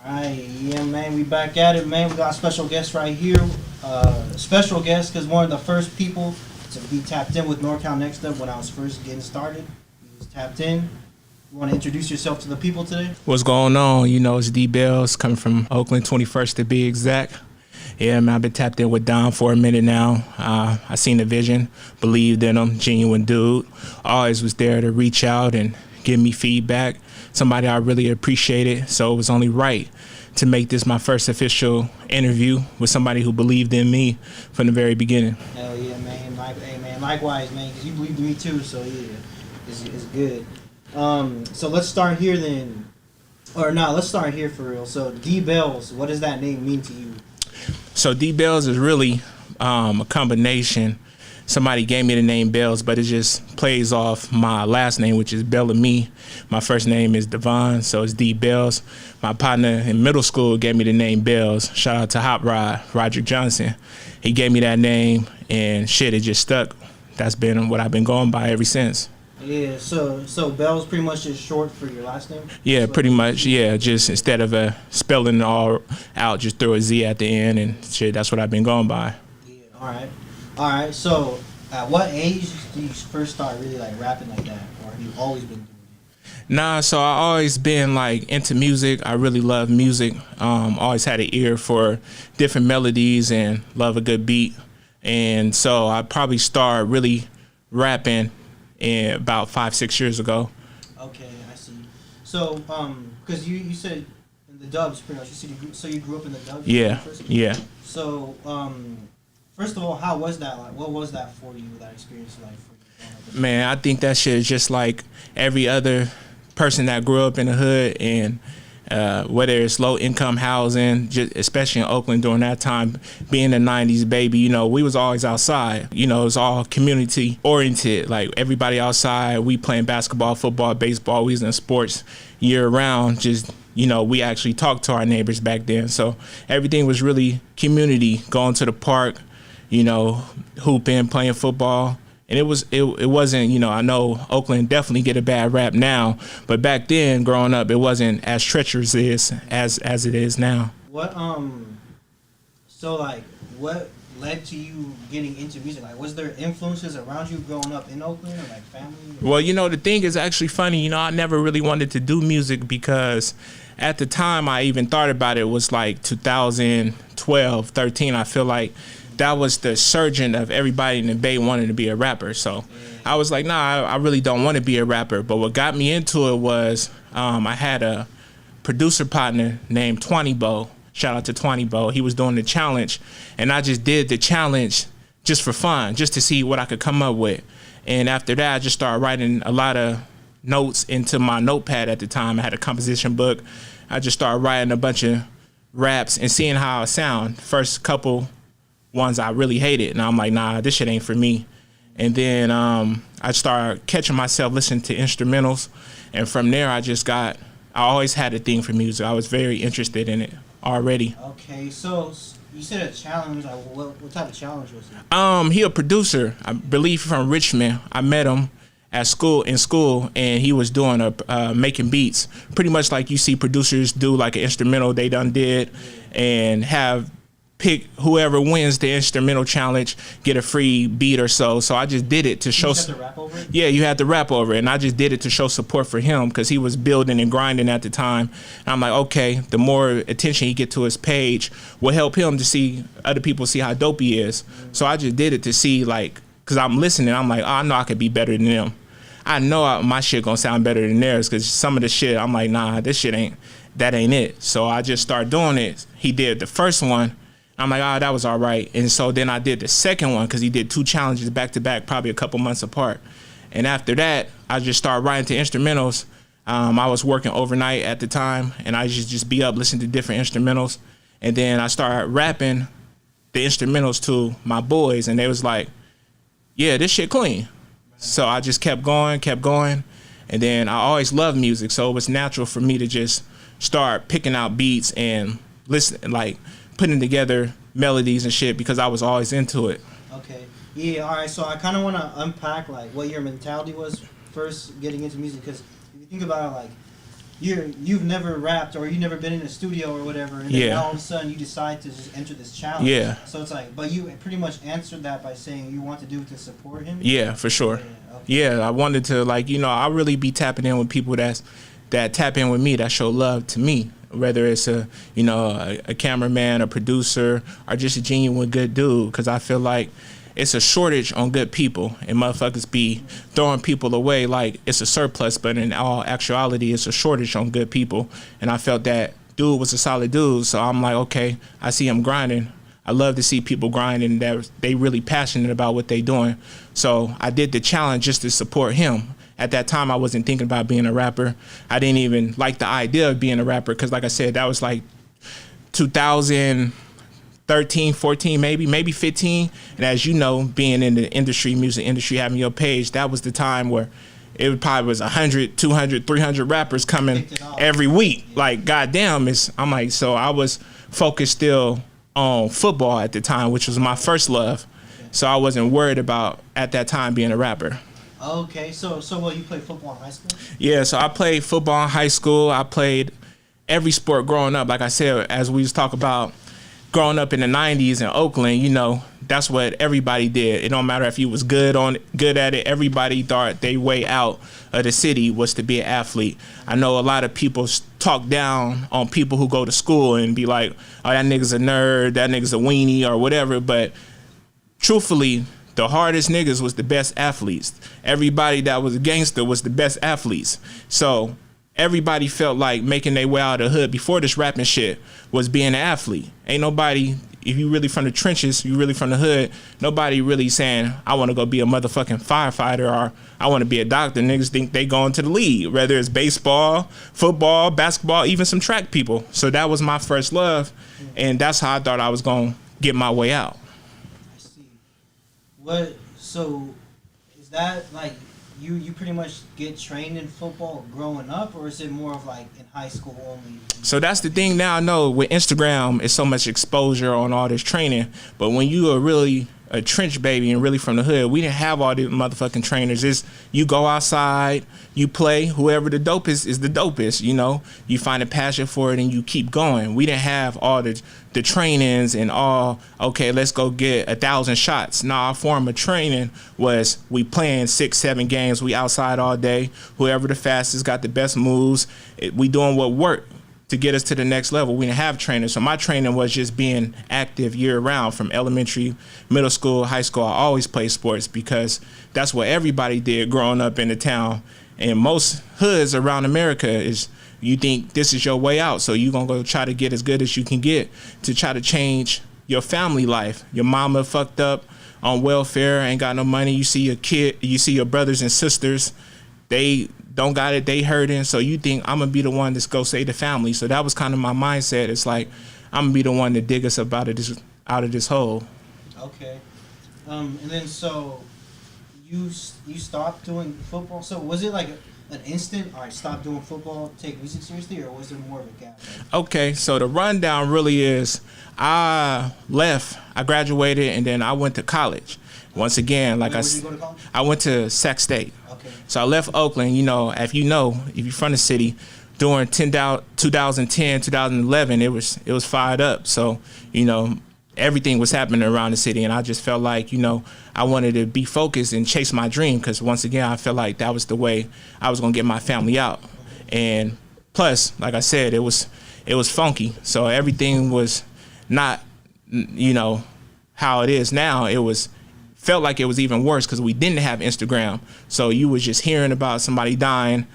Alright, yeah, man, we back at it, man. We got a special guest right here. Special guest because one of the first people to be tapped in with NorCal Next Up when I was first getting started. He was tapped in. You want to introduce yourself to the people today? What's going on? You know, it's D Bellz coming from Oakland, 21st to be exact. Yeah, man, I've been tapped in with Don for a minute now. I seen the vision, believed in him, genuine dude. Always was there to reach out and give me feedback. Somebody I really appreciated, so it was only right to make this my first official interview with somebody who believed in me from the very beginning. Hell yeah, man. Hey, man, likewise, man, because you believed in me too, so yeah, it's good. So let's start here then. Or no, let's start here for real. So D Bellz, what does that name mean to you? So D Bellz is really a combination. Somebody gave me the name Bellz, but it just plays off my last name, which is Bellamy. My first name is Devon, so it's D Bellz. My partner in middle school gave me the name Bellz. Shout out to Hot Rod, Roderick Johnson. He gave me that name, and shit, it just stuck. That's been what I've been going by ever since. Yeah, so Bellz pretty much is short for your last name? Yeah, pretty much, yeah. Just instead of spelling it all out, just throw a Z at the end and shit, that's what I've been going by. Yeah, all right. So at what age did you first start really like rapping like that? Or have you always been doing it? Nah, so I always been like into music. I really love music. Always had an ear for different melodies and love a good beat. And so I probably started really rapping about 5-6 years ago. Okay, I see. So, because you said in the dubs, pretty much. You grew up in the dubs. Yeah, yeah. So, first of all, how was that like? What was that for you? That experience like for you? Man, I think that shit is just like every other person that grew up in the hood, and whether it's low income housing, just especially in Oakland during that time, being the 90s baby, you know, we was always outside. You know, it's all community oriented. Like everybody outside, we playing basketball, football, baseball, we was in sports year round. Just, you know, we actually talked to our neighbors back then. So everything was really community, going to the park, you know, hooping, playing football. And it wasn't, you know, I know Oakland definitely get a bad rap now, but back then, growing up, it wasn't as treacherous as it is now. What so like what led to you getting into music? Like, was there influences around you growing up in Oakland, or like family? Well, you know, the thing is actually funny. You know, I never really wanted to do music because at the time I even thought about it was like 2012, 13. I feel like that was the surgeon of everybody in the Bay wanting to be a rapper. So I was like, nah, I really don't want to be a rapper. But what got me into it was I had a producer partner named Bo. Shout out to Bo. He was doing the challenge, and I just did the challenge just for fun, just to see what I could come up with. And after that, I just started writing a lot of notes into my notepad at the time. I had a composition book. I just started writing a bunch of raps and seeing how it sound. First couple ones I really hated, and I'm like, nah, this shit ain't for me. And then I started catching myself listening to instrumentals, and from there I always had a thing for music. I was very interested in it already. Okay, so you said a challenge. Like, what type of challenge was it? He a producer, I believe from Richmond. I met him at school, and he was doing making beats, pretty much like you see producers do, like an instrumental they done did, and have pick whoever wins the instrumental challenge get a free beat or so. So I just did it to show. You had to rap over it? Yeah, you had to rap over it, and I just did it to show support for him because he was building and grinding at the time. And I'm like, okay, the more attention he get to his page will help him to see other people see how dope he is. So I just did it to see, like, because I'm listening, I'm like, oh, I know I could be better than them. I know my shit gonna sound better than theirs because some of the shit I'm like, nah, this shit ain't it. So I just started doing it. He did the first one. I'm like, that was all right. And so then I did the second one because he did 2 challenges back to back, probably a couple months apart. And after that, I just started writing to instrumentals. I was working overnight at the time, and I just be up listening to different instrumentals. And then I started rapping the instrumentals to my boys, and they was like, yeah, this shit clean. So I just kept going. And then I always loved music, so it was natural for me to just start picking out beats and listening, like, putting together melodies and shit because I was always into it. Okay. Yeah, all right. So I kind of want to unpack like what your mentality was first getting into music, because if you think about it, like you've never rapped or you've never been in a studio or whatever, and then now all of a sudden you decide to just enter this challenge. Yeah. So it's like, but you pretty much answered that by saying you want to do it to support him. Yeah, for sure. Yeah, okay. Yeah, I wanted to, like, I really be tapping in with people that tap in with me, that show love to me, whether it's a cameraman, a producer, or just a genuine good dude, because I feel like it's a shortage on good people, and motherfuckers be throwing people away like it's a surplus, but in all actuality, it's a shortage on good people. And I felt that dude was a solid dude, so I'm like, okay, I see him grinding. I love to see people grinding, that they really passionate about what they doing. So I did the challenge just to support him. At that time, I wasn't thinking about being a rapper. I didn't even like the idea of being a rapper, because like I said, that was like 2013, 14, maybe 15. And as you know, being in the industry, music industry, having your page, that was the time where it probably was 100, 200, 300 rappers coming every week. Yeah. Like, goddamn, I'm like, so I was focused still on football at the time, which was my first love. Okay. So I wasn't worried about, at that time, being a rapper. Okay, so well, you played football in high school? Yeah, so I played football in high school. I played every sport growing up. Like I said, as we was talk about growing up in the 90s in Oakland, that's what everybody did. It don't matter if you was good at it. Everybody thought their way out of the city was to be an athlete. I know a lot of people talk down on people who go to school and be like, oh, that nigga's a nerd, that nigga's a weenie or whatever. But truthfully, the hardest niggas was the best athletes. Everybody that was a gangster was the best athletes. So everybody felt like making their way out of the hood before this rapping shit was being an athlete. Ain't nobody, if you really from the trenches, you really from the hood, nobody really saying, I want to go be a motherfucking firefighter or I want to be a doctor. Niggas think they going to the league, whether it's baseball, football, basketball, even some track people. So that was my first love, and that's how I thought I was going to get my way out. I see. So is that like you pretty much get trained in football growing up, or is it more of like in high school only? So that's the thing now. I know with Instagram, it's so much exposure on all this training, but when you are really a trench baby and really from the hood, we didn't have all these motherfucking trainers. It's you go outside, you play, whoever the dopest is the dopest, you find a passion for it and you keep going. We didn't have all the trainings and all, okay, let's go get 1,000 shots. No, our form of training was we playing 6-7 games, we outside all day, whoever the fastest got the best moves, we doing what worked to get us to the next level. We didn't have training. So my training was just being active year round from elementary, middle school, high school. I always played sports because that's what everybody did growing up in the town. And most hoods around America is you think this is your way out. So you're going to go try to get as good as you can get to try to change your family life. Your mama fucked up on welfare, ain't got no money. You see your kid, you see your brothers and sisters, they don't got it, they hurting, so you think I'm gonna be the one that's go save the family. So that was kind of my mindset. It's like I'm gonna be the one to dig us up out of this hole. Okay. And then so you stopped doing football. So was it like an instant, all right, stop doing football, take music seriously, or was it more of a gap? Okay, so the rundown really is I left, I graduated, and then I went to college. Once again, like Where did you go to college? I went to Sac State. Okay. So I left Oakland, if you're from the city, during 2010, 2011, it was fired up. So, everything was happening around the city, and I just felt like, I wanted to be focused and chase my dream, because once again, I felt like that was the way I was gonna get my family out. And plus, like I said, it was funky. So everything was not, how it is now. Felt like it was even worse because we didn't have Instagram. So you was just hearing about somebody dying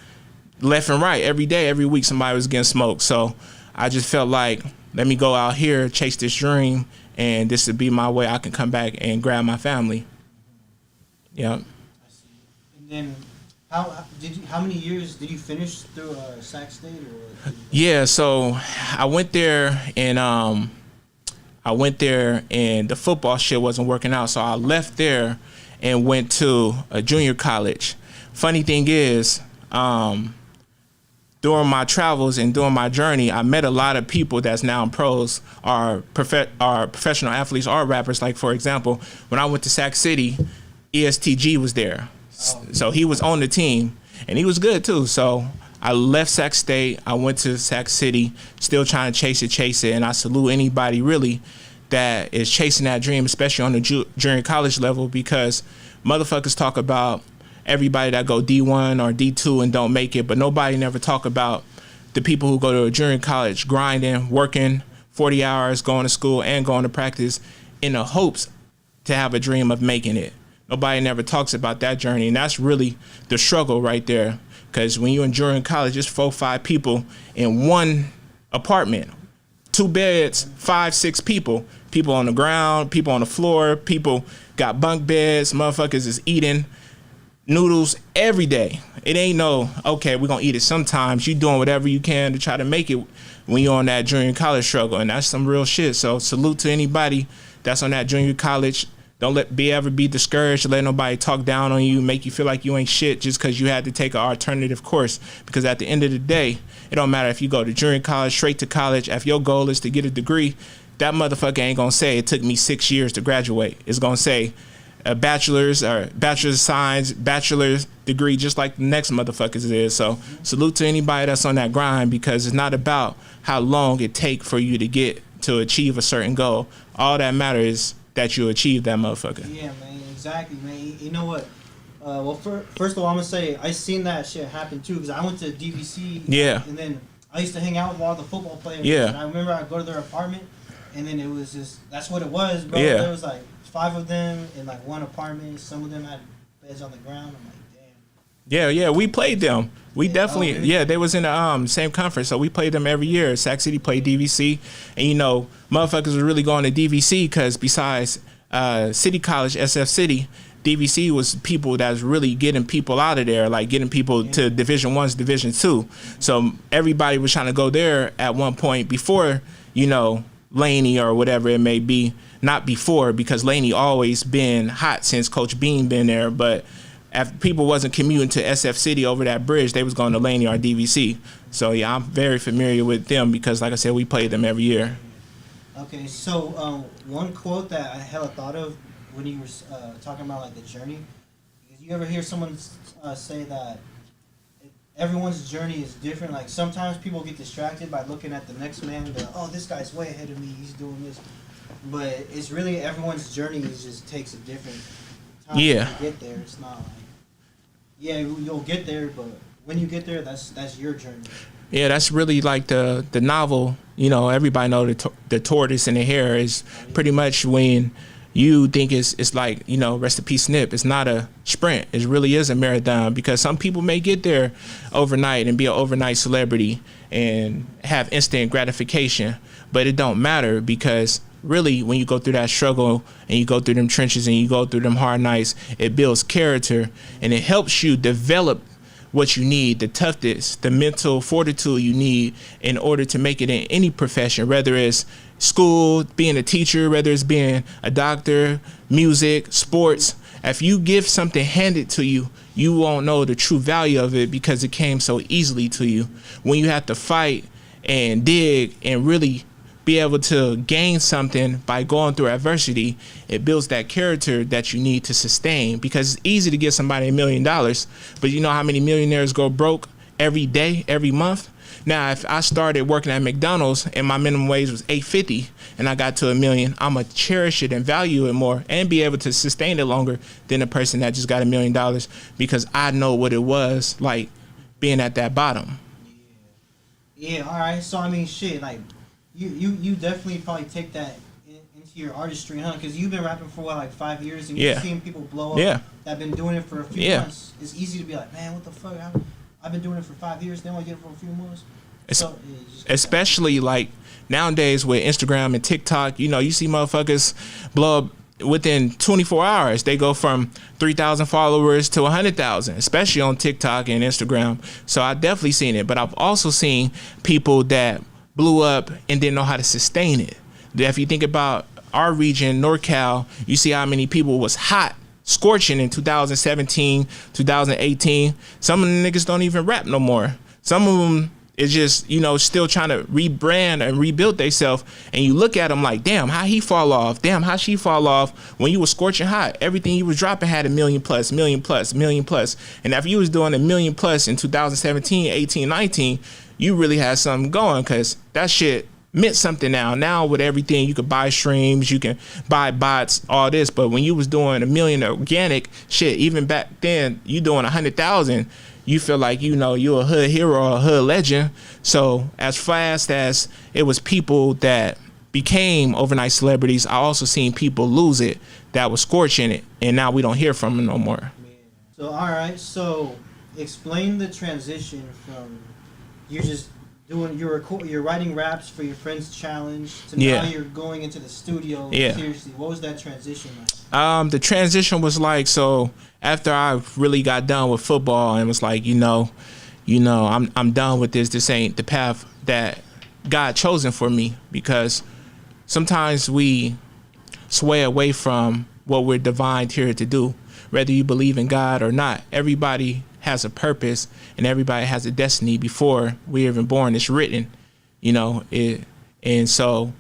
left and right every day, every week somebody was getting smoked. So I just felt like, let me go out here, chase this dream, and this would be my way I can come back and grab my family. Yeah. I see. And then how many years did you finish through Sac State? Yeah, so I went there and the football shit wasn't working out. So I left there and went to a junior college. Funny thing is, during my travels and during my journey, I met a lot of people that's now pros, are professional athletes, or rappers. Like, for example, when I went to Sac City, ESTG was there. So he was on the team, and he was good too. So I left Sac State. I went to Sac City, still trying to chase it. And I salute anybody really that is chasing that dream, especially on the junior college level, because motherfuckers talk about everybody that go D1 or D2 and don't make it, but nobody never talk about the people who go to a junior college grinding, working 40 hours, going to school and going to practice in the hopes to have a dream of making it. Nobody never talks about that journey, and that's really the struggle right there. Because when you're in junior college, it's 4-5 people in one apartment, 2 beds, 5-6 people. People on the ground, people on the floor, people got bunk beds, motherfuckers is eating noodles every day. It ain't no, okay, we're gonna eat it sometimes. You doing whatever you can to try to make it when you're on that junior college struggle, and that's some real shit. So salute to anybody that's on that junior college. Don't ever be discouraged. Let nobody talk down on you, make you feel like you ain't shit just because you had to take an alternative course. Because at the end of the day, it don't matter if you go to junior college, straight to college. If your goal is to get a degree, that motherfucker ain't gonna say it took me 6 years to graduate. It's gonna say a bachelor's or bachelor's of science, bachelor's degree, just like the next motherfuckers is. So salute to anybody that's on that grind, because it's not about how long it take for you to get to achieve a certain goal. All that matters is that you achieve that motherfucker. Yeah, man, exactly, man. You know what? Well, first of all, I'm gonna say I seen that shit happen too, because I went to DVC. Yeah. And then I used to hang out with all the football players. Yeah. And I remember I'd go to their apartment, and then it was just, that's what it was, bro. Yeah. There was like 5 of them in like one apartment. Some of them had beds on the ground. I'm like, damn. Yeah, we played them. We definitely, really? they was in the same conference, so we played them every year. Sac City played DVC, and you know, motherfuckers were really going to DVC because besides City College, SF City, DVC was people that was really getting people out of there, like getting people to Division 1s, Division 2. So everybody was trying to go there at one point before, you know, Laney or whatever it may be. Not before, because Laney always been hot since Coach Bean been there, but if people wasn't commuting to SF City over that bridge, they was going to Laney or DVC. So yeah, I'm very familiar with them because, like I said, we played them every year. Okay, so one quote that I hella thought of when you were talking about like the journey, you ever hear someone say that everyone's journey is different? Like sometimes people get distracted by looking at the next man. Oh, this guy's way ahead of me. He's doing this, but it's really everyone's journey just takes a different time to get there. It's not like, yeah, you'll get there, but when you get there, that's your journey. Yeah, that's really like the novel. You know, everybody know the tortoise and the hare is pretty much when you think it's like, you know, rest in peace Snip. It's not a sprint. It really is a marathon, because some people may get there overnight and be an overnight celebrity and have instant gratification, but it don't matter, because really when you go through that struggle and you go through them trenches and you go through them hard nights, it builds character and it helps you develop what you need, the toughness, the mental fortitude you need in order to make it in any profession, whether it's school, being a teacher, whether it's being a doctor, music, sports. If you give something handed to you, you won't know the true value of it because it came so easily to you. When you have to fight and dig and really be able to gain something by going through adversity, it builds that character that you need to sustain, because it's easy to give somebody $1 million, but you know how many millionaires go broke every day, every month? Now, if I started working at McDonald's and my minimum wage was $8.50 and I got to $1 million, I'm gonna cherish it and value it more and be able to sustain it longer than a person that just got $1 million, because I know what it was like being at that bottom. Yeah, all right. So I mean, shit, like you definitely probably take that into your artistry, huh? Because you've been rapping for what, like 5 years, and you've seen people blow up that been doing it for a few months. It's easy to be like, man, what the fuck? I've been doing it for 5 years. Then I get it for a few months. So, especially like nowadays with Instagram and TikTok, you know, you see motherfuckers blow up within 24 hours. They go from 3,000 followers to 100,000, especially on TikTok and Instagram. So I definitely seen it, but I've also seen people that blew up and didn't know how to sustain it. If you think about our region, NorCal, you see how many people was hot, scorching in 2017, 2018. Some of the niggas don't even rap no more. Some of them is just, you know, still trying to rebrand and rebuild themselves. And you look at them like, damn, how he fall off? Damn, how she fall off? When you was scorching hot, everything you was dropping had 1 million plus, million plus, million plus. And if you was doing 1 million plus in 2017, 18, 19, you really had something going, because that shit meant something now. Now with everything, you could buy streams, you can buy bots, all this. But when you was doing 1 million organic shit, even back then, you doing 100,000, you feel like, you know, you're a hood hero or a hood legend. So as fast as it was people that became overnight celebrities, I also seen people lose it that was scorching it, and now we don't hear from them no more. So all right, so explain the transition from you're just doing you're writing raps for your friend's challenge to now you're going into the studio. Seriously, what was that transition like? The transition was like, so after I really got done with football and was like, you know, I'm done with this. This ain't the path that God chosen for me, because sometimes we sway away from what we're divined here to do, whether you believe in God or not. Everybody has a purpose and everybody has a destiny before we're even born. It's written, you know, and so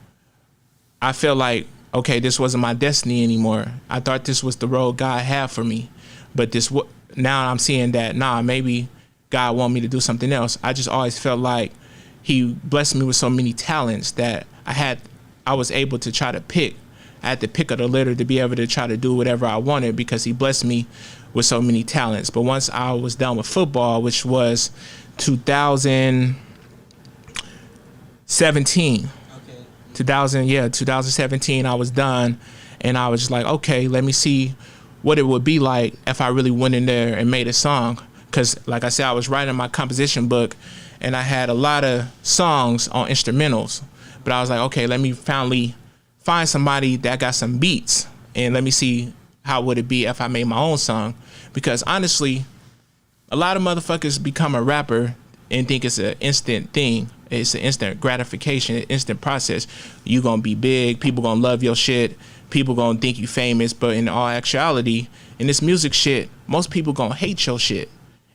I feel like, okay, this wasn't my destiny anymore. I thought this was the road God had for me, but now I'm seeing that, maybe God want me to do something else. I just always felt like he blessed me with so many talents that I was able to try to pick. I had to pick up the litter to be able to try to do whatever I wanted, because he blessed me with so many talents. But once I was done with football, which was 2017, 2017, I was done, and I was just like, okay, let me see what it would be like if I really went in there and made a song. Because like I said, I was writing my composition book, and I had a lot of songs on instrumentals, but I was like, okay, let me finally find somebody that got some beats, and let me see how would it be if I made my own song. Because honestly, a lot of motherfuckers become a rapper and think it's an instant thing. It's an instant gratification, an instant process. You gonna be big, people gonna love your shit, people gonna think you famous. But in all actuality, in this music shit, most people gonna hate your shit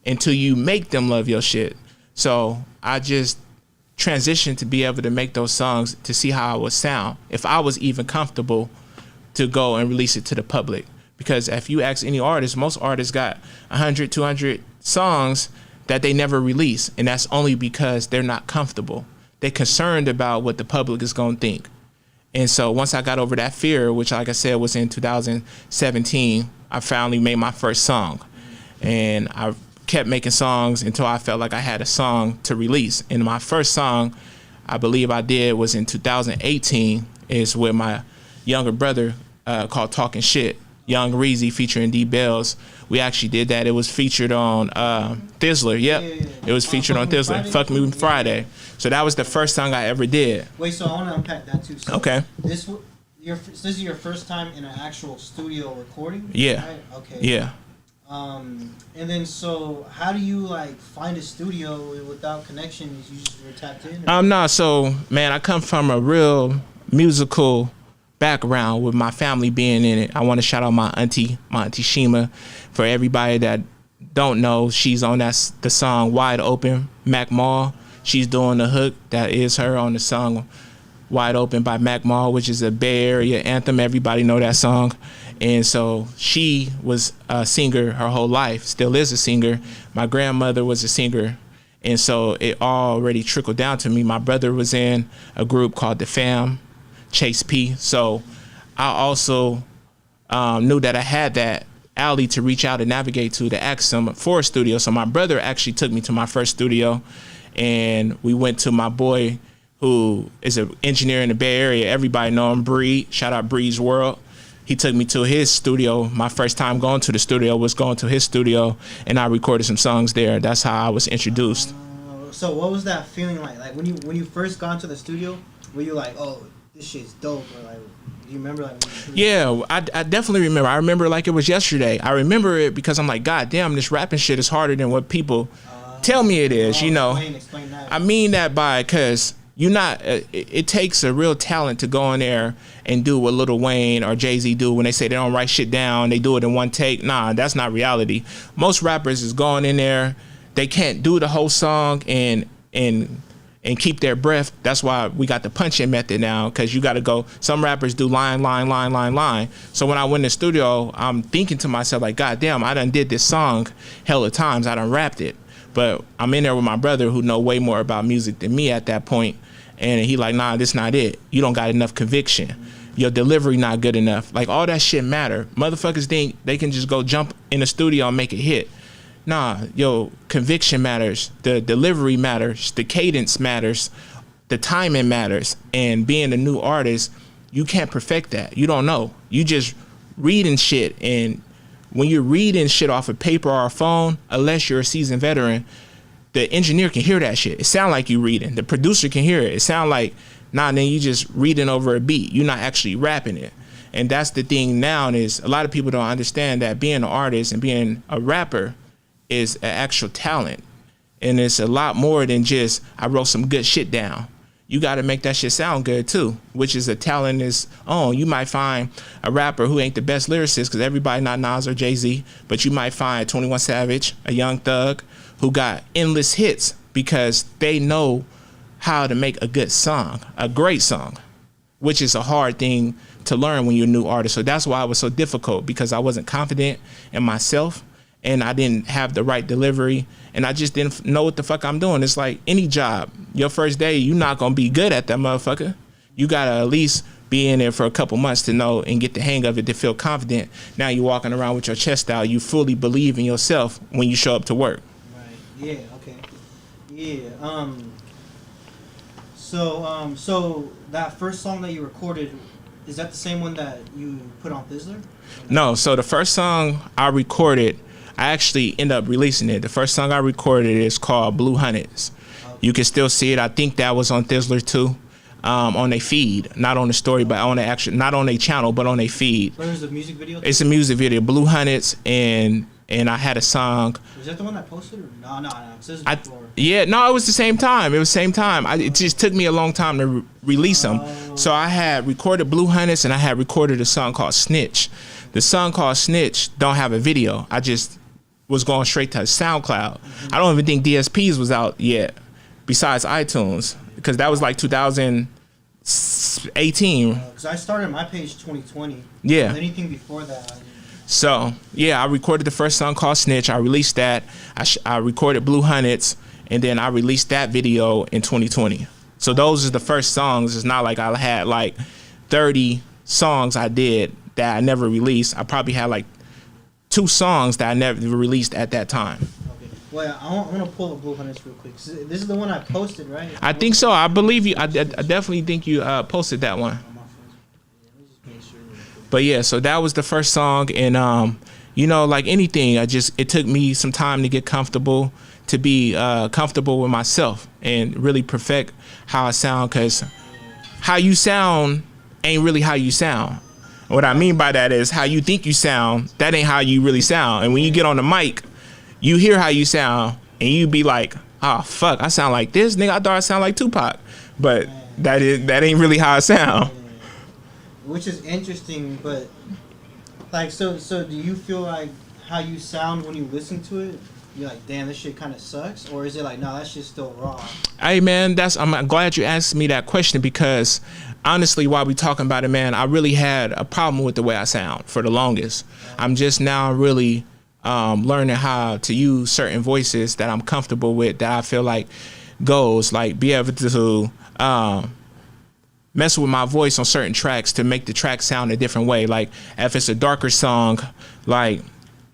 until you make them love your shit. So I just transitioned to be able to make those songs to see how I would sound, if I was even comfortable to go and release it to the public. Because if you ask any artist, most artists got 100, 200 songs that they never release. And that's only because they're not comfortable. They're concerned about what the public is going to think. And so once I got over that fear, which like I said was in 2017, I finally made my first song. And I kept making songs until I felt like I had a song to release. And my first song, I believe I did, was in 2018, is with my younger brother, called Talking Shit. Young Reezy featuring D Bellz. We actually did that. It was featured on Thizzler. Yep. It was featured on Thizzler. Fuck Me Friday. So that was the first song I ever did. Wait, so I want to unpack that too. So okay. This is your first time in an actual studio recording? Yeah. Right? Okay. Yeah. And then so how do you like find a studio without connections? You just were tapped in? No. So man, I come from a real musical background with my family being in it. I want to shout out my auntie Shima. For everybody that don't know, she's on the song Wide Open, Mac Mall. She's doing the hook. That is her on the song Wide Open by Mac Mall, which is a Bay Area anthem. Everybody know that song. And so she was a singer her whole life, still is a singer. My grandmother was a singer. And so it already trickled down to me. My brother was in a group called The Fam, Chase P. So I also knew that I had that alley to reach out and navigate to ask them for a studio. So my brother actually took me to my first studio, and we went to my boy who is an engineer in the Bay Area. Everybody know him, Bree. Shout out Bree's World. He took me to his studio. My first time going to the studio was going to his studio, and I recorded some songs there. That's how I was introduced. So what was that feeling like? Like when you first got into the studio, were you like, oh, this shit's dope? Or like, do you remember like? Yeah, I definitely remember. I remember like it was yesterday. I remember it because I'm like, God damn, this rapping shit is harder than what people tell me it is. You know, explain that. I mean that by because you're not. It takes a real talent to go in there and do what Lil Wayne or Jay-Z do when they say they don't write shit down. They do it in one take. Nah, that's not reality. Most rappers is going in there. They can't do the whole song, and and keep their breath. That's why we got the punch-in method now, because you got to go. Some rappers do line. So when I went in the studio, I'm thinking to myself, like, God damn, I done did this song hella times. I done rapped it. But I'm in there with my brother who know way more about music than me at that point. And he like, nah, this not it. You don't got enough conviction. Your delivery not good enough. Like, all that shit matter. Motherfuckers think they can just go jump in the studio and make a hit. Nah, yo, conviction matters. The delivery matters. The cadence matters. The timing matters. And being a new artist, you can't perfect that. You don't know. You just reading shit. And when you're reading shit off a paper or a phone, unless you're a seasoned veteran, the engineer can hear that shit. It sound like you reading. The producer can hear it. It sound like, nah, then you just reading over a beat. You're not actually rapping it. And that's the thing now, is a lot of people don't understand that being an artist and being a rapper is an actual talent. And it's a lot more than just, I wrote some good shit down. You got to make that shit sound good too, which is a talent its own. You might find a rapper who ain't the best lyricist, because everybody not Nas or Jay-Z, but you might find 21 Savage, a Young Thug, who got endless hits because they know how to make a good song, a great song, which is a hard thing to learn when you're a new artist. So that's why it was so difficult, because I wasn't confident in myself and I didn't have the right delivery and I just didn't know what the fuck I'm doing. It's like any job. Your first day, you're not going to be good at that motherfucker. You got to at least be in there for a couple months to know and get the hang of it, to feel confident. Now you're walking around with your chest out. You fully believe in yourself when you show up to work. Right. Yeah. Okay. Yeah. So that first song that you recorded, is that the same one that you put on Thizzler? No. So the first song I recorded, I actually ended up releasing it. The first song I recorded is called Blue Hundreds. Okay. You can still see it. I think that was on Thizzler too, on a feed, not on the story, but on the actual, not on a channel, but on a feed. Where's the music video? It's a music video, Blue Hundreds, and I had a song. Was that the one I posted? Or no. Yeah, no, it was the same time. It was the same time. It just took me a long time to release them. So I had recorded Blue Hundreds and I had recorded a song called Snitch. The song called Snitch don't have a video. I just was going straight to SoundCloud. Mm-hmm. I don't even think DSPs was out yet, besides iTunes, because that was like 2018. Because I started my page 2020. Yeah. Anything before that. So, yeah, I recorded the first song called Snitch. I released that. I recorded Blue Hundreds, and then I released that video in 2020. So those are the first songs. It's not like I had like 30 songs I did that I never released. I probably had like 2 songs that I never released at that time. Okay. Well, I want to pull up Blue Hundreds real quick. This is the one I posted, right? I think so. I believe you. I definitely think you posted that one. But yeah, so that was the first song, and you know, like anything, it took me some time to get comfortable, to be comfortable with myself and really perfect how I sound, because how you sound ain't really how you sound. What I mean by that is how you think you sound, that ain't how you really sound. And when you get on the mic, you hear how you sound and you be like, oh fuck, I sound like this, nigga. I thought I sound like Tupac, but that ain't really how I sound. Which is interesting, but like, so do you feel like how you sound when you listen to it, you're like, damn, this shit kind of sucks? Or is it like, no, that shit's still raw? Hey man, I'm glad you asked me that question, because honestly, while we talking about it, man, I really had a problem with the way I sound for the longest. I'm just now really learning how to use certain voices that I'm comfortable with, that I feel like goes, like be able to mess with my voice on certain tracks to make the track sound a different way. Like if it's a darker song, like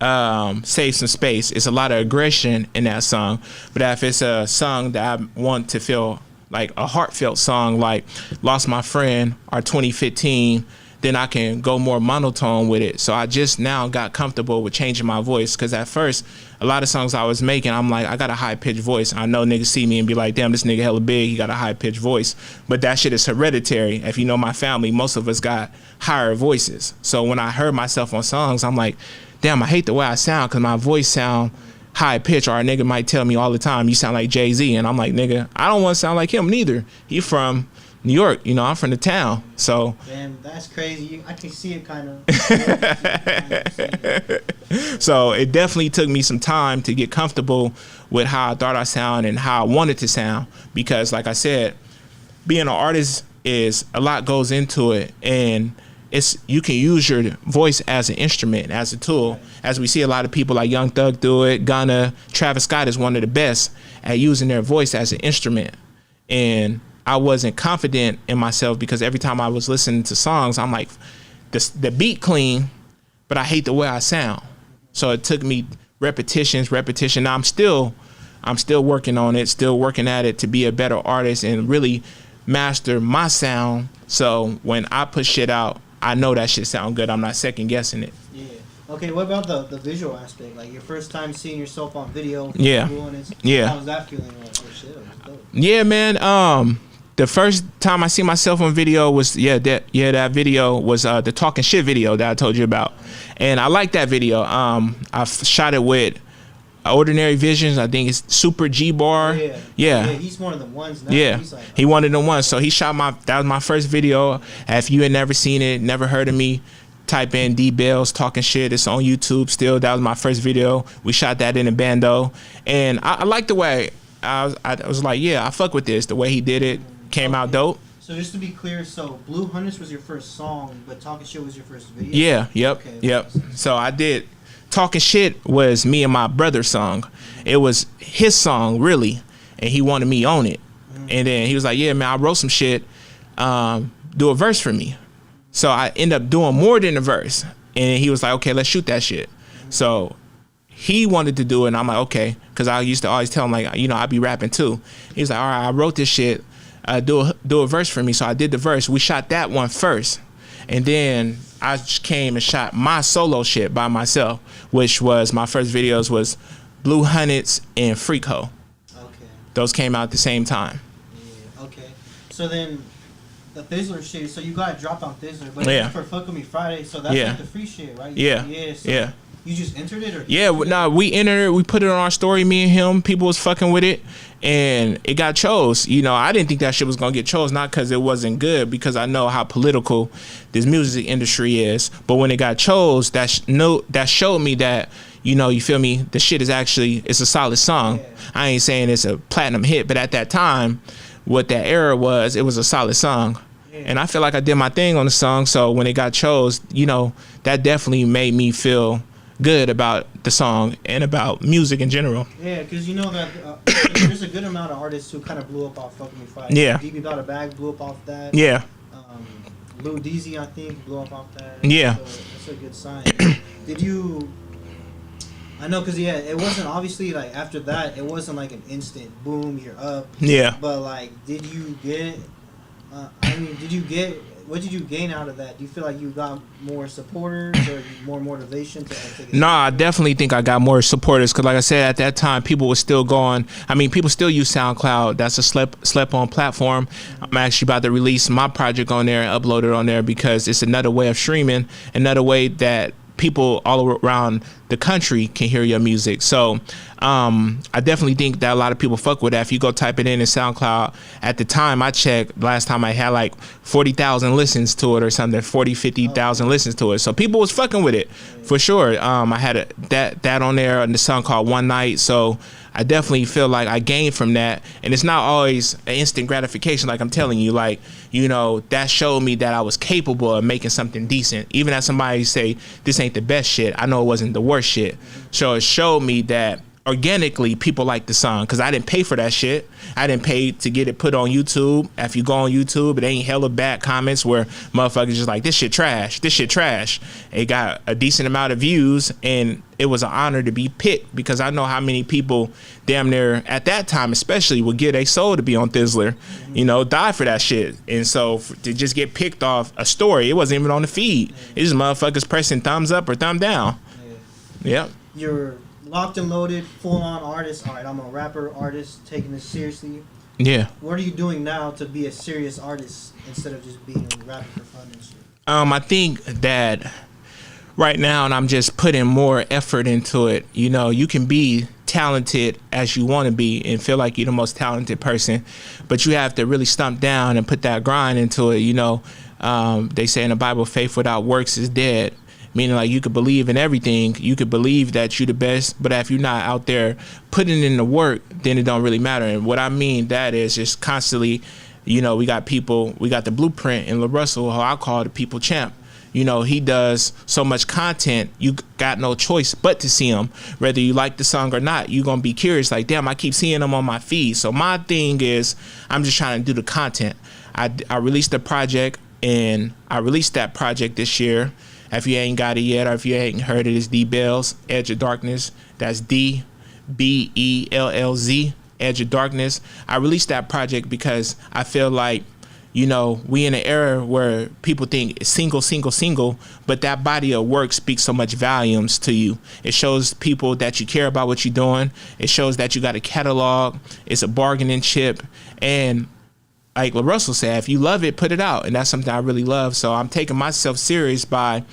Save Some Space, it's a lot of aggression in that song. But if it's a song that I want to feel like a heartfelt song, like Lost My Friend or 2015, then I can go more monotone with it. So I just now got comfortable with changing my voice, because at first a lot of songs I was making, I'm like, I got a high-pitched voice. I know niggas see me and be like, damn, this nigga hella big, he got a high-pitched voice. But that shit is hereditary. If you know my family, most of us got higher voices. So when I heard myself on songs, I'm like, damn, I hate the way I sound, because my voice sound high-pitched. Or a nigga might tell me all the time, you sound like Jay-Z. And I'm like, nigga, I don't want to sound like him neither. He from New York. You know, I'm from the town. So Man, that's crazy. I can see it kind of. so it definitely took me some time to get comfortable with how I thought I sound and how I wanted to sound, because like I said, being an artist is a lot goes into it, and it's you can use your voice as an instrument, as a tool. As we see a lot of people like Young Thug do it, Gunna, Travis Scott is one of the best at using their voice as an instrument. And I wasn't confident in myself because every time I was listening to songs, I'm like, the beat clean, but I hate the way I sound. So it took me repetition. Now I'm still working on it, still working at it to be a better artist and really master my sound. So when I put shit out, I know that shit sound good. I'm not second guessing it. Yeah. Okay, what about the visual aspect? Like your first time seeing yourself on video. Yeah. Yeah. How was that feeling? Like, oh shit, it was dope. Yeah, man. The first time I see myself on video was that video was the talking shit video that I told you about, and I like that video. I shot it with Ordinary Visions. I think it's Super G Bar. Yeah. He's one of the ones now. Yeah, He's like, he one of the ones. So he shot that was my first video. If you had never seen it, never heard of me, type in D Bellz talking shit. It's on YouTube still. That was my first video. We shot that in a bando, and I like the way I was like, yeah, I fuck with this. The way he did it came out dope. So just to be clear, so Blue Hunters was your first song, but Talking Shit was your first video? Yeah, yep, Okay, yep. So I did. Talking Shit was me and my brother's song. It was his song, really, and he wanted me on it. And then he was like, yeah, man, I wrote some shit. Do a verse for me. So I ended up doing more than a verse. And he was like, okay, let's shoot that shit. So he wanted to do it, and I'm like, okay, because I used to always tell him, like, you know, I'd be rapping too. He's like, all right, I wrote this shit. Do a verse for me. So I did the verse. We shot that one first, and then I just came and shot my solo shit by myself, which was my first videos was Blue Hunteds and Freako. Okay. Those came out at the same time. Yeah. Okay. So then the Thizzler shit. So you got dropped on Thizzler, but Yeah. for Fuck With Me Friday. So that's Yeah. like the free shit, right? Yeah. Yeah. So Yeah. You just entered it, or Yeah, no, we entered it. We put it on our story. Me and him, people was fucking with it, and it got chose. You know, I didn't think that shit was gonna get chose, not because it wasn't good, because I know how political this music industry is. But when it got chose, that showed me that, you know, you feel me, the shit is actually, it's a solid song. Yeah. I ain't saying it's a platinum hit, but at that time, what that era was, it was a solid song. Yeah. And I feel like I did my thing on the song. So when it got chose, you know, that definitely made me feel good about the song and about music in general. Yeah, because you know that there's a good amount of artists who kind of blew up off Fuck With Me Friday. Yeah. DB Got a Bag blew up off that. Yeah. Lil Deezy, I think, blew up off that. Yeah. So that's a good sign. Did you? I know, because it wasn't obviously like after that. It wasn't like an instant boom. You're up. Yeah. But like, did you get? What did you gain out of that? Do you feel like you got more supporters or more motivation to take it? No, I definitely think I got more supporters because, like I said, at that time, people were still going. I mean, people still use SoundCloud. That's a slept on platform. I'm actually about to release my project on there and upload it on there because it's another way of streaming, another way that people all around the country can hear your music. So I definitely think that a lot of people fuck with that. If you go type it in SoundCloud, at the time I checked, last time I had like 40,000 listens to it or something, 50,000 listens to it. So people was fucking with it for sure. I had that on there on the song called One Night. So I definitely feel like I gained from that. And it's not always an instant gratification, like I'm telling you. Like, you know, that showed me that I was capable of making something decent. Even as somebody say, this ain't the best shit, I know it wasn't the worst shit. So it showed me that organically people like the song because I didn't pay for that shit. I didn't pay to get it put on YouTube. If you go on YouTube, it ain't hella bad comments where motherfuckers just like, this shit trash. It got a decent amount of views, and it was an honor to be picked because I know how many people damn near at that time especially would give their soul to be on Thizzler, you know, die for that shit. And so to just get picked off a story, it wasn't even on the feed. It's just motherfuckers pressing thumbs up or thumb down. Yep. You're locked and loaded, full-on artist. All right, I'm a rapper, artist, taking this seriously. Yeah. What are you doing now to be a serious artist instead of just being rapping for fun and shit? I think that right now, and I'm just putting more effort into it. You know, you can be talented as you want to be and feel like you're the most talented person, but you have to really stump down and put that grind into it. They say in the Bible, faith without works is dead. Meaning, like, you could believe in everything, you could believe that you're the best, but if you're not out there putting in the work, then it don't really matter. And what I mean that is just constantly, we got the blueprint in LaRussell, who I call the people champ. He does so much content, you got no choice but to see him. Whether you like the song or not, you're going to be curious, like, damn, I keep seeing him on my feed. So my thing is, I'm just trying to do the content. I released a project, and I released that project this year. If you ain't got it yet, or if you ain't heard it, it's D Bellz, Edge of Darkness. That's D Bellz, Edge of Darkness. I released that project because I feel like, we in an era where people think single, but that body of work speaks so much volumes to you. It shows people that you care about what you're doing. It shows that you got a catalog. It's a bargaining chip. And like LaRussell said, if you love it, put it out. And that's something I really love. So I'm taking myself serious by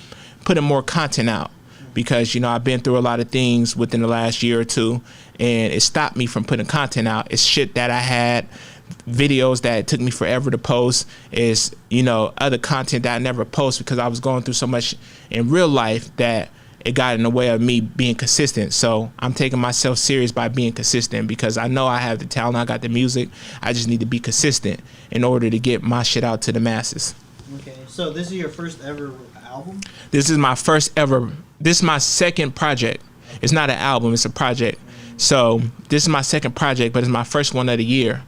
putting more content out because, I've been through a lot of things within the last year or two, and it stopped me from putting content out. It's shit that I had, videos that it took me forever to post, is, other content that I never post because I was going through so much in real life that it got in the way of me being consistent. So I'm taking myself serious by being consistent because I know I have the talent, I got the music. I just need to be consistent in order to get my shit out to the masses. Okay, so this is your first ever album? This is my first ever, this is my second project. It's not an album, it's a project. So this is my second project, but it's my first one of the year.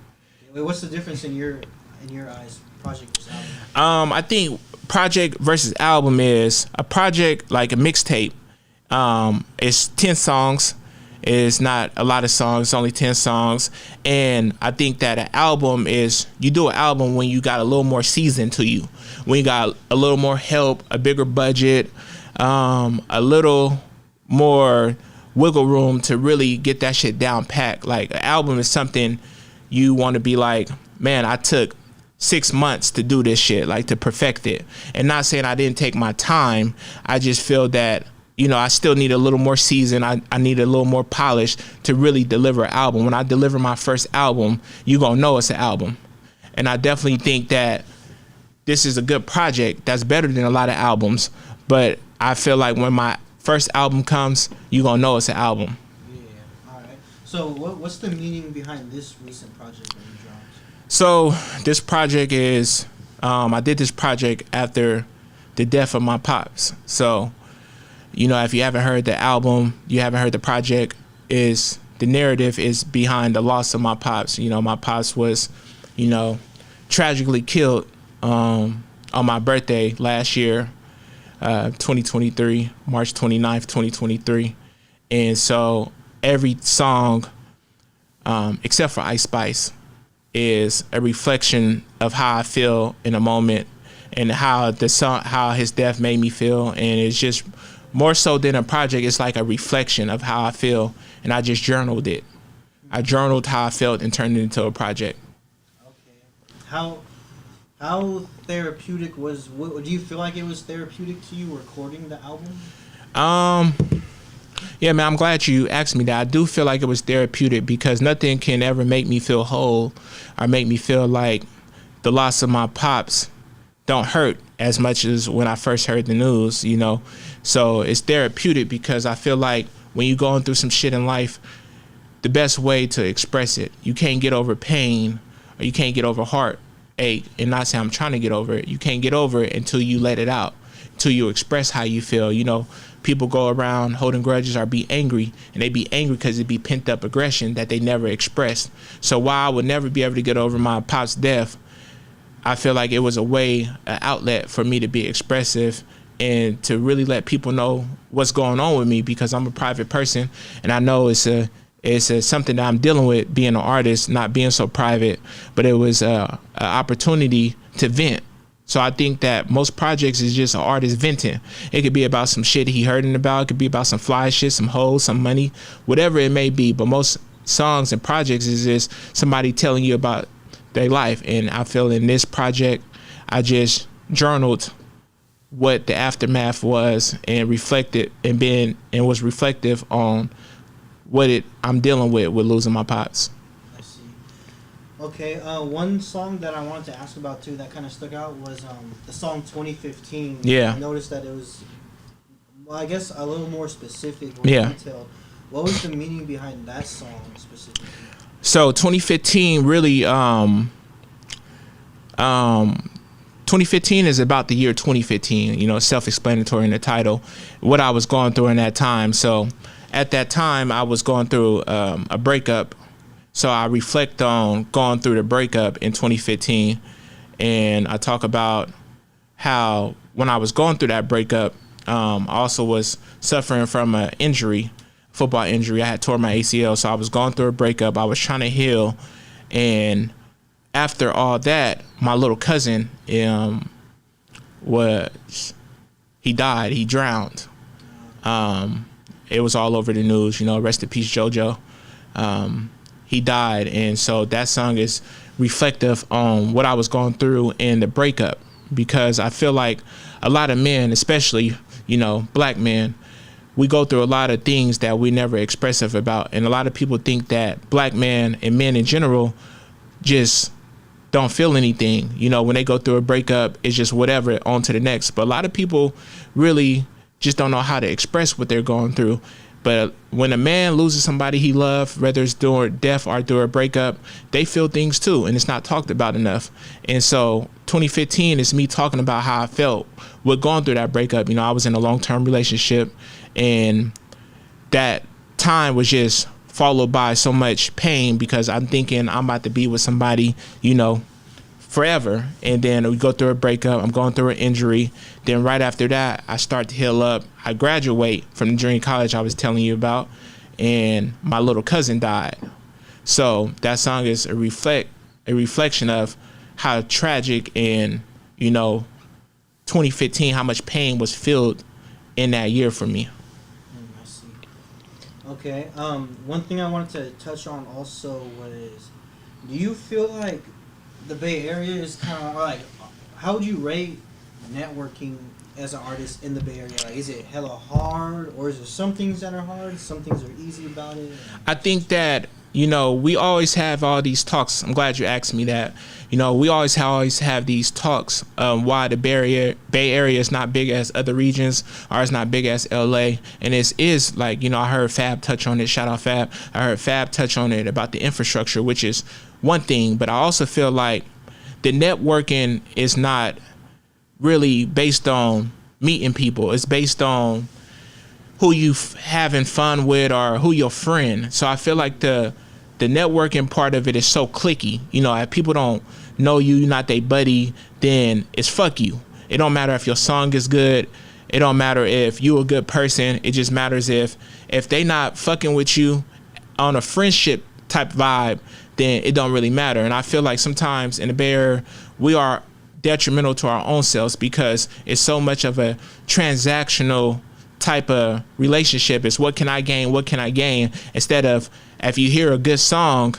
Wait, what's the difference in your eyes, project versus album? I think project versus album is a project like a mixtape. It's 10 songs. It's not a lot of songs. It's only 10 songs. And I think that an album is, you do an album when you got a little more season to you, when you got a little more help, a bigger budget, a little more wiggle room to really get that shit down packed. Like, an album is something you want to be like, man, I took 6 months to do this shit, like to perfect it. And not saying I didn't take my time. I just feel that, I still need a little more season. I need a little more polish to really deliver an album. When I deliver my first album, you gonna know it's an album. And I definitely think that this is a good project that's better than a lot of albums. But I feel like when my first album comes, you gonna know it's an album. Yeah, all right. So what's the meaning behind this recent project that you dropped? So this project is, I did this project after the death of my pops. So, if you haven't heard the album, you haven't heard the project, is the narrative is behind the loss of my pops. My pops was, tragically killed on my birthday last year, 2023, March 29th, 2023. And so every song, except for Ice Spice, is a reflection of how I feel in a moment and how the song, how his death made me feel. And it's just more so than a project, it's like a reflection of how I feel. And I just journaled it. I journaled how I felt and turned it into a project. Okay. How therapeutic was, do you feel like it was therapeutic to you recording the album? Yeah, man, I'm glad you asked me that. I do feel like it was therapeutic because nothing can ever make me feel whole or make me feel like the loss of my pops don't hurt as much as when I first heard the news, So it's therapeutic because I feel like when you're going through some shit in life, the best way to express it, you can't get over pain or you can't get over heartache, and not say I'm trying to get over it. You can't get over it until you let it out, until you express how you feel. People go around holding grudges or be angry, and they be angry because it be pent up aggression that they never expressed. So while I would never be able to get over my pop's death, I feel like it was a way, an outlet for me to be expressive and to really let people know what's going on with me because I'm a private person, and I know it's something that I'm dealing with being an artist, not being so private, but it was an opportunity to vent. So I think that most projects is just an artist venting. It could be about some shit he hurting about. It could be about some fly shit, some hoes, some money, whatever it may be. But most songs and projects is just somebody telling you about their life. And I feel in this project, I just journaled what the aftermath was and reflected and was reflective on I'm dealing with losing my pops. I see. Okay, one song that I wanted to ask about too that kind of stuck out was the song 2015. Yeah. I noticed that it was, well, I guess a little more specific, more Yeah. detailed. What was the meaning behind that song specifically? So 2015 really 2015 is about the year 2015, you know, self-explanatory in the title, what I was going through in that time. So at that time I was going through a breakup. So I reflect on going through the breakup in 2015, and I talk about how when I was going through that breakup, I also was suffering from an injury, football injury. I had tore my ACL, so I was going through a breakup. I was trying to heal, and after all that, my little cousin he died. He drowned. It was all over the news, you know, rest in peace, JoJo. He died, and so that song is reflective on what I was going through in the breakup, because I feel like a lot of men, especially, you know, black men, we go through a lot of things that we never expressive about, and a lot of people think that black men and men in general just don't feel anything. You know, when they go through a breakup, it's just whatever, on to the next. But a lot of people really just don't know how to express what they're going through. But when a man loses somebody he loved, whether it's through death or through a breakup, they feel things too, and it's not talked about enough. And so 2015 is me talking about how I felt with going through that breakup. You know, I was in a long-term relationship, and that time was just followed by so much pain, because I'm thinking I'm about to be with somebody, you know, forever. And then we go through a breakup. I'm going through an injury. Then right after that, I start to heal up. I graduate from the junior college I was telling you about, and my little cousin died. So that song is a reflection of how tragic and, you know, 2015, how much pain was filled in that year for me. I see. Okay. One thing I wanted to touch on also was, do you feel like the Bay Area is kind of like, how would you rate networking as an artist in the Bay Area? Like, is it hella hard, or is there some things that are hard, some things are easy about it? I think that, you know, we always have all these talks. I'm glad you asked me that. You know, we always have these talks why the Bay Area is not big as other regions, or it's not big as LA. And it is like, you know, I heard Fab touch on it. Shout out Fab. I heard Fab touch on it about the infrastructure, which is one thing. But I also feel like the networking is not really based on meeting people. It's based on who you having fun with or who your friend. So I feel like the networking part of it is so cliquey. You know, if people don't know you, you're not their buddy, then it's fuck you. It don't matter if your song is good. It don't matter if you a good person. It just matters if they not fucking with you on a friendship type vibe, then it don't really matter. And I feel like sometimes in the Bay Area, we are detrimental to our own selves, because it's so much of a transactional type of relationship. It's what can I gain, instead of, if you hear a good song,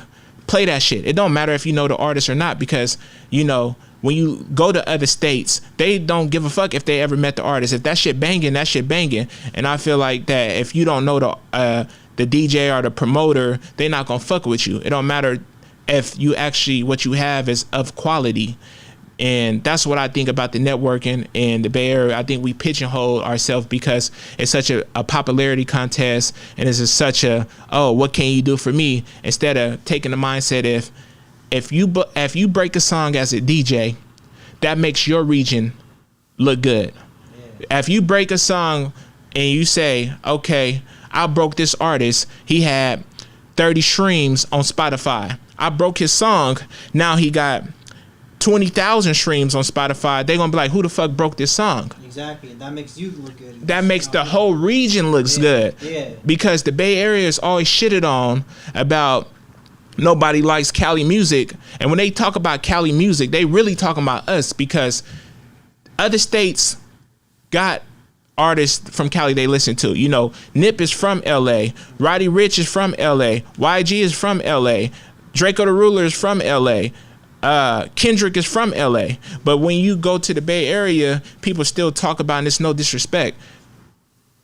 play that shit. It don't matter if you know the artist or not, because, you know, when you go to other states, they don't give a fuck if they ever met the artist. If that shit banging, that shit banging. And I feel like that if you don't know the DJ or the promoter, they not gonna fuck with you. It don't matter if you actually, what you have is of quality. And that's what I think about the networking in the Bay Area. I think we pigeonhole ourselves because it's such a popularity contest, and it's such a, oh, what can you do for me? Instead of taking the mindset, if you break a song as a DJ, that makes your region look good. Yeah. If you break a song and you say, okay, I broke this artist, he had 30 streams on Spotify. I broke his song, now he got 20,000 streams on Spotify. They're gonna be like, who the fuck broke this song? Exactly. That makes you look good. That makes the whole region looks good. Yeah. Because the Bay Area is always shitted on about nobody likes Cali music. And when they talk about Cali music, they really talking about us, because other states got artists from Cali they listen to. You know, Nip is from LA, Roddy Ricch is from LA, YG is from LA, Draco the Ruler is from LA. Kendrick is from LA. But when you go to the Bay Area, people still talk about, and it's no disrespect,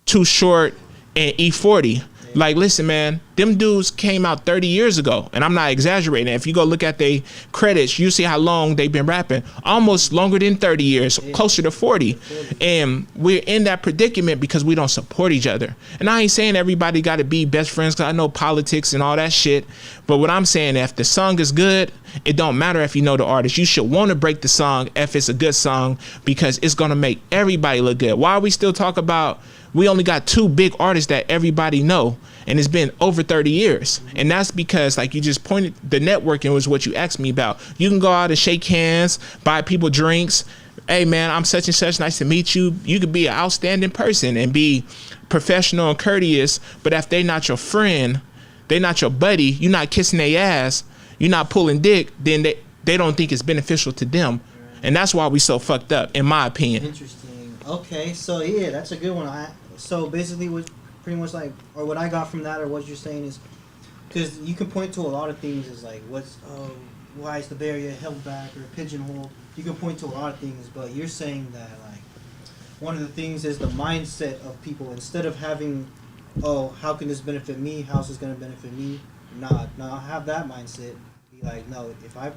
Too Short and E40. Like, listen, man, them dudes came out 30 years ago, and I'm not exaggerating. If you go look at their credits, you see how long they've been rapping. Almost longer than 30 years, closer to 40. And we're in that predicament because we don't support each other. And I ain't saying everybody got to be best friends, because I know politics and all that shit. But what I'm saying, if the song is good, it don't matter if you know the artist. You should want to break the song if it's a good song, because it's going to make everybody look good. Why are we still talk about, we only got 2 big artists that everybody know, and it's been over 30 years. And that's because, like you just pointed, the networking was what you asked me about. You can go out and shake hands, buy people drinks. Hey man, I'm such and such, nice to meet you. You could be an outstanding person and be professional and courteous, but if they not your friend, they not your buddy, you're not kissing their ass, you're not pulling dick, then they don't think it's beneficial to them. And that's why we so fucked up, in my opinion. Interesting. Okay, so yeah, that's a good one. So basically, what pretty much like, or what I got from that, or what you're saying is, because you can point to a lot of things as like, why is the Bay Area held back or pigeonholed? You can point to a lot of things, but you're saying that like one of the things is the mindset of people. Instead of having, oh, how can this benefit me? How's this gonna benefit me? Nah, have that mindset. Be like, no, if I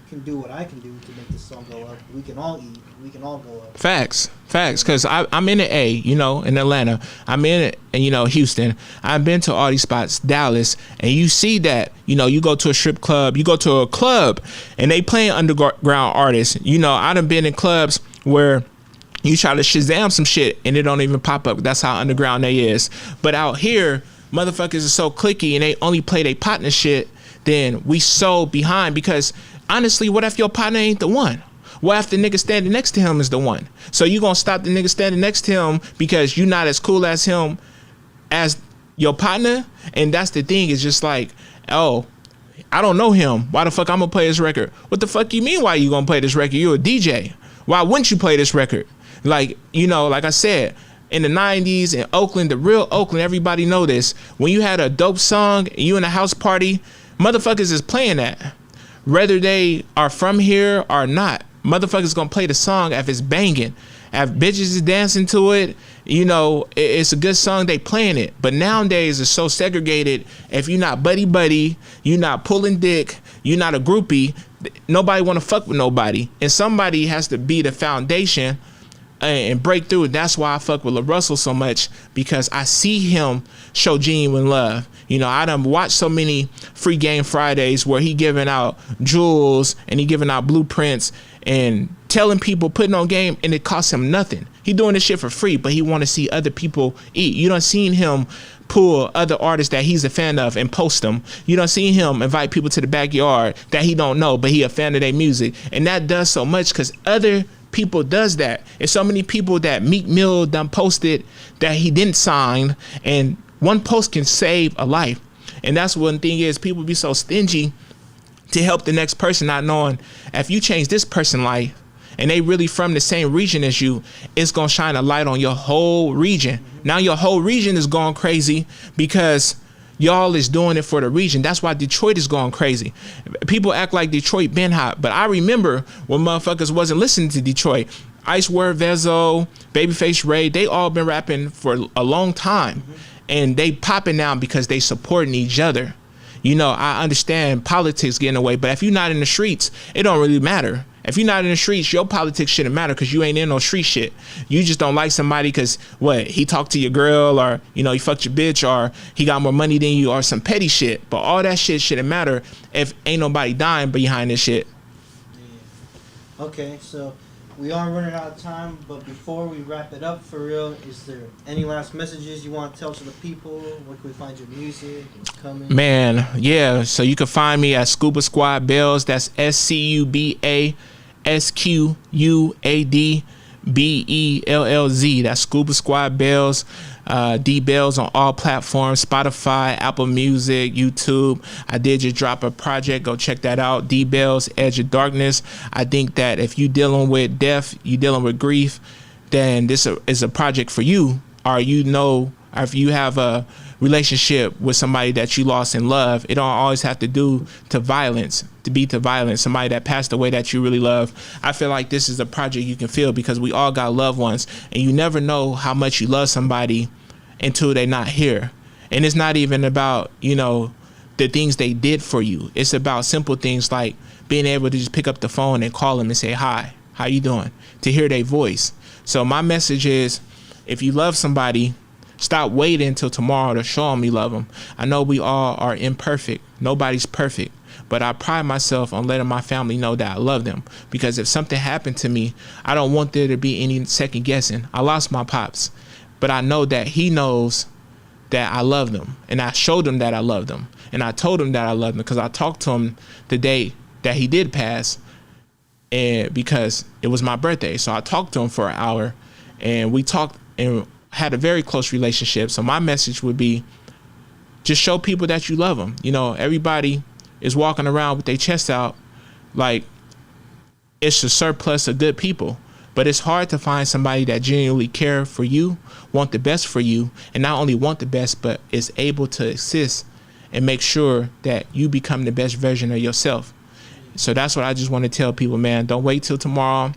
can do what I can do to make this song go up, we can all eat, we can all go up. Facts, because I'm in the A, you know, in Atlanta. I'm in it, and you know, Houston. I've been to all these spots, Dallas, and you see that, you know, you go to a strip club, you go to a club, and they playing underground artists. You know, I done been in clubs where you try to Shazam some shit and it don't even pop up. That's how underground they is. But out here, motherfuckers are so clicky and they only play their partner shit. Then we so behind, because honestly, what if your partner ain't the one? What if the nigga standing next to him is the one? So you gonna stop the nigga standing next to him because you not as cool as him as your partner? And that's the thing, it's just like, oh, I don't know him. Why the fuck I'm gonna play this record? What the fuck you mean why you gonna play this record? You're a DJ. Why wouldn't you play this record? Like, you know, like I said, in the 90s in Oakland, the real Oakland, everybody know this. When you had a dope song and you in a house party, motherfuckers is playing that. Whether they are from here or not, motherfuckers gonna play the song if it's banging. If bitches is dancing to it, you know, it's a good song, they playing it. But nowadays it's so segregated. If you're not buddy, you're not pulling dick, you're not a groupie, nobody wanna fuck with nobody. And somebody has to be the foundation and break through. That's why I fuck with LaRussell so much, because I see him show genuine love. You know, I done watched so many Free Game Fridays where he giving out jewels and he giving out blueprints and telling people, putting on game, and it costs him nothing. He doing this shit for free, but he want to see other people eat. You done seen him pull other artists that he's a fan of and post them. You done seen him invite people to the backyard that he don't know, but he a fan of their music. And that does so much because other people does that. And so many people that Meek Mill done posted that he didn't sign, and one post can save a life. And that's one thing is, people be so stingy to help the next person, not knowing if you change this person's life and they really from the same region as you, it's gonna shine a light on your whole region. Now your whole region is going crazy because y'all is doing it for the region. That's why Detroit is going crazy. People act like Detroit been hot, but I remember when motherfuckers wasn't listening to Detroit. Ice Word, Vezo, Babyface Ray, they all been rapping for a long time. And they popping now because they supporting each other. You know, I understand politics getting away, but if you're not in the streets, it don't really matter. If you're not in the streets, your politics shouldn't matter because you ain't in no street shit. You just don't like somebody because, what, he talked to your girl, or, you know, he fucked your bitch, or he got more money than you, or some petty shit. But all that shit shouldn't matter if ain't nobody dying behind this shit. Yeah. Okay, so we are running out of time, but before we wrap it up for real, is there any last messages you want to tell to the people? Where can we find your music? What's coming? Man, yeah, so you can find me at Scuba Squad Bellz. That's SCUBASQUADBELLZ. That's Scuba Squad Bellz. D Bellz on all platforms, Spotify, Apple Music, YouTube. I did just drop a project. Go check that out. D Bellz, Edge of Darkness. I think that if you dealing with death, you dealing with grief, then this is a project for you. Or you know, or if you have a relationship with somebody that you lost in love, it don't always have to do to violence, somebody that passed away that you really love. I feel like this is a project you can feel because we all got loved ones, and you never know how much you love somebody until they're not here. And it's not even about, you know, the things they did for you. It's about simple things like being able to just pick up the phone and call them and say, hi, how you doing? To hear their voice. So my message is, if you love somebody, stop waiting until tomorrow to show them you love them. I know we all are imperfect. Nobody's perfect. But I pride myself on letting my family know that I love them. Because if something happened to me, I don't want there to be any second guessing. I lost my pops. But I know that he knows that I love them. And I showed him that I love them. And I told him that I love him because I talked to him the day that he did pass. And because it was my birthday. So I talked to him for an hour. And we talked and had a very close relationship. So my message would be, just show people that you love them. You know, everybody is walking around with their chest out like it's a surplus of good people. But it's hard to find somebody that genuinely care for you, want the best for you, and not only want the best, but is able to assist and make sure that you become the best version of yourself. So that's what I just want to tell people, man. Don't wait till tomorrow.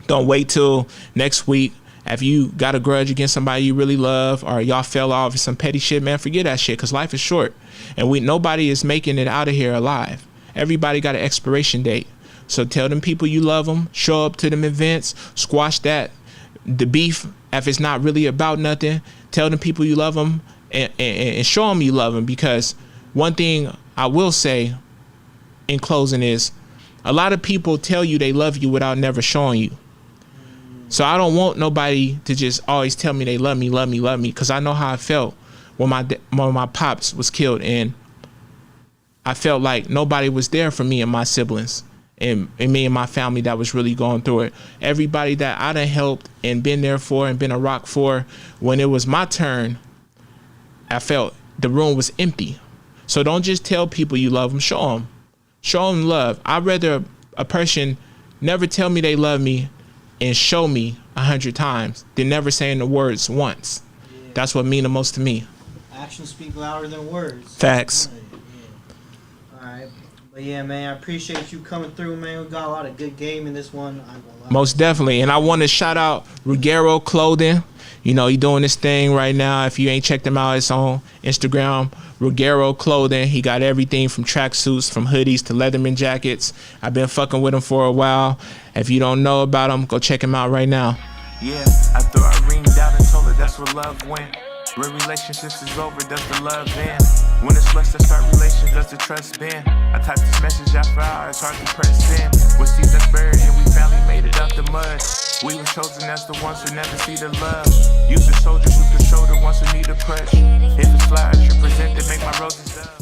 Don't wait till next week. If you got a grudge against somebody you really love, or y'all fell off in some petty shit, man, forget that shit, because life is short. And nobody is making it out of here alive. Everybody got an expiration date. So tell them people you love them, show up to them events, squash the beef if it's not really about nothing. Tell them people you love them and show them you love them. Because one thing I will say in closing is, a lot of people tell you they love you without never showing you. So I don't want nobody to just always tell me they love me, because I know how I felt when my pops was killed, and I felt like nobody was there for me and my siblings and me and my family that was really going through it. Everybody that I done helped and been there for and been a rock for, when it was my turn, I felt the room was empty. So don't just tell people you love them, show them love. I'd rather a person never tell me they love me and show me 100 times than never saying the words once. Yeah. That's what mean the most to me. Actions speak louder than words. Facts. All right. But yeah, man, I appreciate you coming through, man. We got a lot of good game in this one. Most definitely. And I want to shout out Ruggiero Clothing. You know, he doing this thing right now. If you ain't checked him out, it's on Instagram, Ruggiero Clothing. He got everything from tracksuits, from hoodies to Leatherman jackets. I've been fucking with him for a while. If you don't know about him, go check him out right now. Yeah, I threw a ring down and told her that's where love went. When relationships is over, does the love end? When it's less to start relations, does the trust bend? I typed this message out for hours, hard to press send. With seeds that's buried and we finally made it out the mud. We were chosen as the ones who never see the love. Use the soldiers who could shoulder ones who need a crush. If it's flowers you present, they make my roses love.